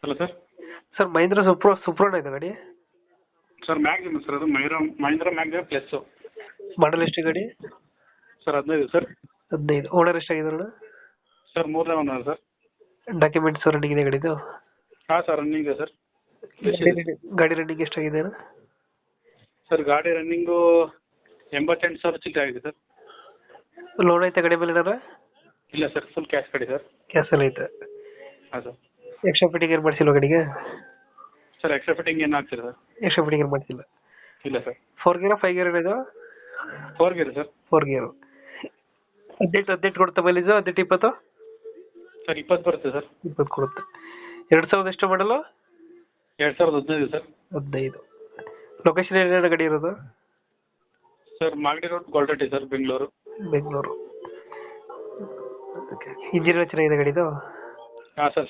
Hello sir. Sir Mahindra ಸುಪ್ರೋಣ ಇದೆ ಗಾಡಿ. Sir Maxximo sir, ಅದು ಮಹೀಂದ್ರ ಮ್ಯಾಗ್ಸಿಮ್ ಪ್ಲಸ್ಸು. ಮಾಡಲ್ ಎಷ್ಟು ಗಾಡಿ? Sir 15 sir. 15. ಓನರ್ ಎಷ್ಟಾಗಿದ್ದಾರೆ? ಸರ್ 3ನೇ ಓನರ್ ಸರ್. ಡಾಕ್ಯುಮೆಂಟ್ಸ್ ರನ್ನಿಂಗ್ ಇದೆ ಗಾಡಿದು? ಹಾಂ ಸರ್, ರನ್ನಿಂಗ್ ಇದೆ ಸರ್. ಗಾಡಿ ರನ್ನಿಂಗ್ ಎಷ್ಟಾಗಿದೆ? ಸರ್ ಗಾಡಿ ರನ್ನಿಂಗು 88,000 ಚಿಲ್ಲರೆ ಆಗಿದೆ ಸರ್. ಲೋನ್ ಐತೆ ಗಾಡಿ ಮೇಲೆ ಏನಾರ? ಇಲ್ಲ ಸರ್, ಫುಲ್ ಕ್ಯಾಶ್ ಗಾಡಿ ಸರ್. ಕ್ಯಾಸಲ್ ಐತೆ. ಹಾಂ ಸರ್. ಎಕ್ಸ್ಟ್ರಾ ಫಿಟ್ಟಿಂಗ್ ಏನು ಮಾಡಿಸಿಲ್ವ ಗಾಡಿಗೆ? ಸರ್ ಎಕ್ಸ್ಟ್ರಾ ಫಿಟ್ಟಿಂಗ್ ಏನು ಆಗ್ತಿಲ್ಲ ಸರ್. ಎಕ್ಸ್ಟ್ರಾ ಫಿಟ್ಟಿಂಗ್ ಏನು ಮಾಡಿಸಿಲ್ಲ? ಇಲ್ಲ ಸರ್. 4 ಗೇರಾ 5 ಗೇರ್ ಇದು? 4 ಗೇರ್ ಸರ್. 4 ಗೇರು. 18 ಕೊಡುತ್ತೆ ಮೈಲೇಜ್? 18-20? ಸರ್ 20 ಬರುತ್ತೆ ಸರ್. 20 ಕೊಡುತ್ತೆ. 2000 ಎಷ್ಟು ಮಾಡಲು? 2015 ಸರ್. 15. ಲೊಕೇಶನ್ ಏನೇನು ಗಾಡಿ ಇರೋದು? Sir Magadi road, Golratti sir, Bengaluru. Bengaluru. Engine ಚೆನ್ನಾಗಿದೆ ಗಾಡಿದು? ಹಾಂ ಸರ್.